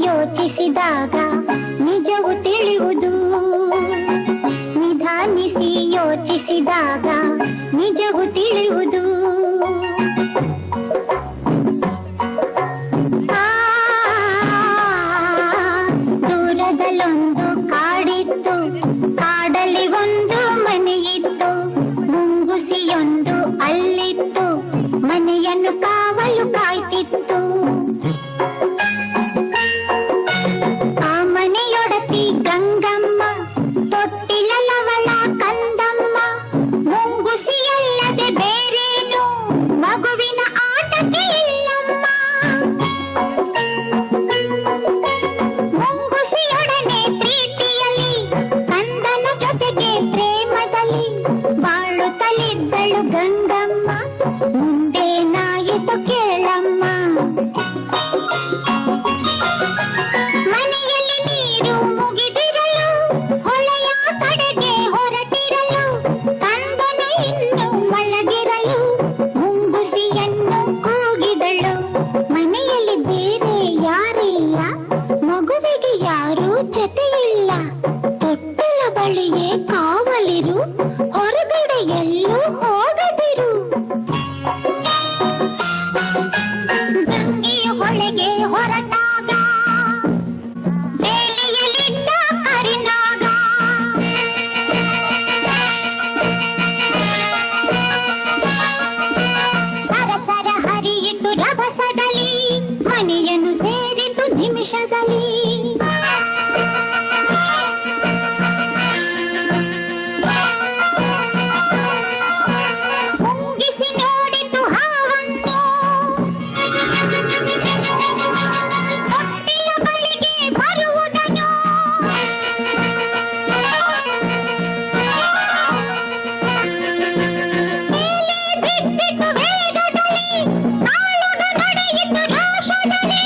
ಯೋಚಿಸಿದಾಗ ನಿಜವು ತಿಳಿಯುವುದು. ನಿಧಾನಿಸಿ ಯೋಚಿಸಿದಾಗ ನಿಜವು ತಿಳಿಯುವುದು. ದೂರದಲ್ಲೊಂದು ಕಾಡಿತ್ತು, ಕಾಡಲ್ಲಿ ಒಂದು ಮನೆಯಿತ್ತು. ಮುಂಗುಸಿಯೊಂದು ಅಲ್ಲಿತ್ತು, ಮನೆಯನ್ನು ಕಾವಲು ಕಾಯ್ತಿತ್ತು. ಆ ಮನೆಯೊಡತಿ ಗಂಗಮ್ಮ, ತೊಟ್ಟಿಲವಳ ಕಂದಮ್ಮ. ಮುಂಗುಸಿಯಲ್ಲದೆ ಬೇರೇನು ಮಗುವಿನ ಆಟಕ್ಕೆ ಇಲ್ಲಮ್ಮ. ಮುಂಗುಸಿಯೊಡನೆ ಪ್ರೀತಿಯಲ್ಲಿ, ಕಂದನ ಜೊತೆಗೆ ಪ್ರೇಮದಲ್ಲಿ ಬಾಳುತ್ತಲಿದ್ದಳು ಗಂಗಮ್ಮ. ಮುಂದೇನಾಯಿತು ಕೇಳಮ್ಮ. ಮನೆಯಲ್ಲಿ ನೀರು ಮುಗಿದಿರಲು, ಹೊಳೆಯ ಕಡೆಗೆ ಹೊರಟಿರಲು, ಕಂದನು ಇನ್ನು ಮಲಗಿರಲು ಮುಂಗುಸಿಯನ್ನು ಕೂಗಿದಳು. ಮನೆಯಲ್ಲಿ ಬೇರೆ ಯಾರಿಲ್ಲ, ಮಗುವಿಗೆ ಯಾರೂ ಜೊತೆಯಿಲ್ಲ. ತೊಟ್ಟಲ ಬಳಿಯೇ ಕಾವಲಿರು, ಹೊರಗಡೆ ಎಲ್ಲೂ ಹೋಗದಿರು. ಗಂಗೆಯ ಹೊಳೆಗೆ ಹೊರಟಾಗ ಬೇಲಿಯಲ್ಲಿದ್ದ ಕರಿನಾಗ. ಸರಸರ ಹರಿಯಿತು ರಭಸದಲ್ಲಿ, ಮನೆಯನ್ನು ಸೇರಿತು ನಿಮಿಷದಲ್ಲಿ. ಮುಂಗಿಸಿ ನೋಡಿತು ಹಾವನ್ನು, ತೊಟ್ಟಿಲ ಬಳಿಗೆ ಬರುವುದನ್ನು. ಮೇಲೆ ಬಿದ್ದಿತು ವೇಗದಲ್ಲಿ, ಕಾಳಗ ನಡೆಯಿತು ರೋಷದಲ್ಲಿ.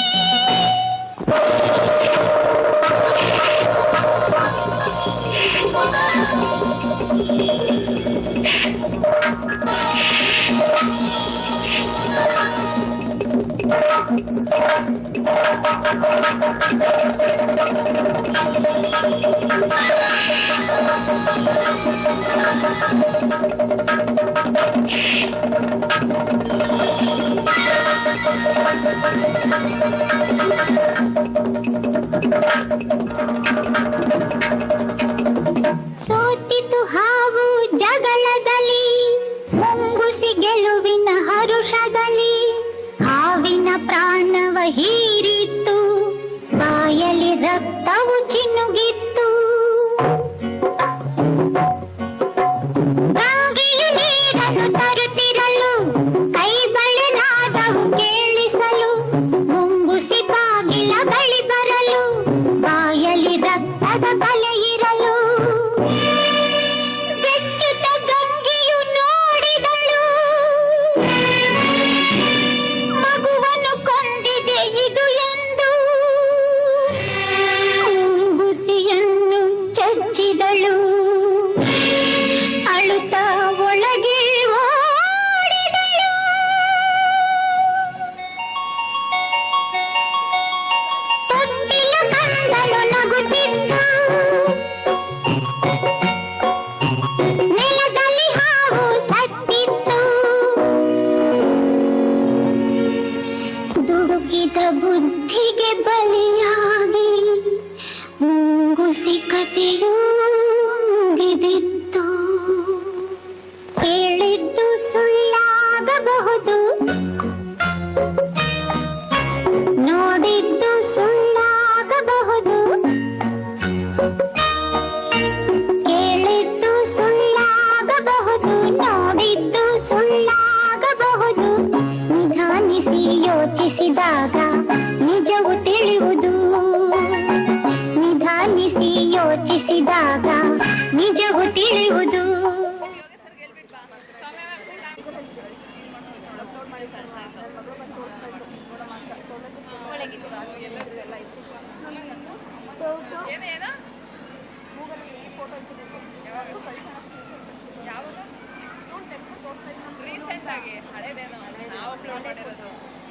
ಸೋತಿತು ಹಾವು ಜಗಳದಲ್ಲಿ, ಮುಂಗುಸಿ ಗೆಲುವಿನ ಹರುಷದಲ್ಲಿ. ಹಾವಿನ ಪ್ರಾಣವ ಹೀರಿತ್ತು, ಬಾಯಲ್ಲಿ ರಕ್ತವು ಚಿನ್ನುಗಿತ್ತು. ಗಂಗೆಯು ನೀರನ್ನು ತರುತ್ತಿರಲು, ಕೈ ಬಳೆನಾದವು ಕೇಳಿಸಲು. ಮುಂಗುಸಿ ಬಾಗಿಲ ಬಳಿ ಬರಲು, ಬಾಯಲ್ಲಿ ರಕ್ತದ ಕಲೆ ಇರಲು. ಬೆಚ್ಚುತ್ತ ಗಂಗೆಯು ನೋಡಿದಳು, ಮಗುವನ್ನು ಕೊಂದಿದೆ ಇದು ಎಂದು. ಮುಂಗುಸಿಯನ್ನು ಚಚ್ಚಿದಳು, ಅಳುತ್ತಾ ಒಳಗೆ ಓಡಿದಳು. ತೊಟ್ಟಿಲ ಕಂದನು ನಗುತ್ತಿದ್ದ, ನೆಲದಲ್ಲಿ ಹಾವು ಸತ್ತಿತ್ತು. ದುಡುಕಿದ ಬುದ್ಧಿಗೆ ಬಲಿಯಾಗಿ ಮುಂಗುಸಿ ಕಥೆಯೂ ಮುಗಿದಿತ್ತು. ಹೇಳಿದ್ದು ಸುಳ್ಳಾಗಬಹುದು, ನೋಡಿದ್ದು ಸುಳ್ಳಾಗಬಹುದು. ಕೇಳಿದ್ದು ಸುಳ್ಳಾಗಬಹುದು, ನೋಡಿದ್ದು ಸುಳ್ಳಾಗಬಹುದು. ನಿಧಾನಿಸಿ ಯೋಚಿಸಿದಾಗ ನಿಜವು ತಿಳಿಯುವುದು. ನಿಧಾನಿಸಿ ಯೋಚಿಸಿದಾಗ ನಿಜವು ತಿಳಿಯುವುದು. ರೀಸೆಂಟ್ ಆಗಿ ಹಳೇದೇನೋ ನಾವು ಅಪ್ಲೋಡ್ ಮಾಡಿರೋದು.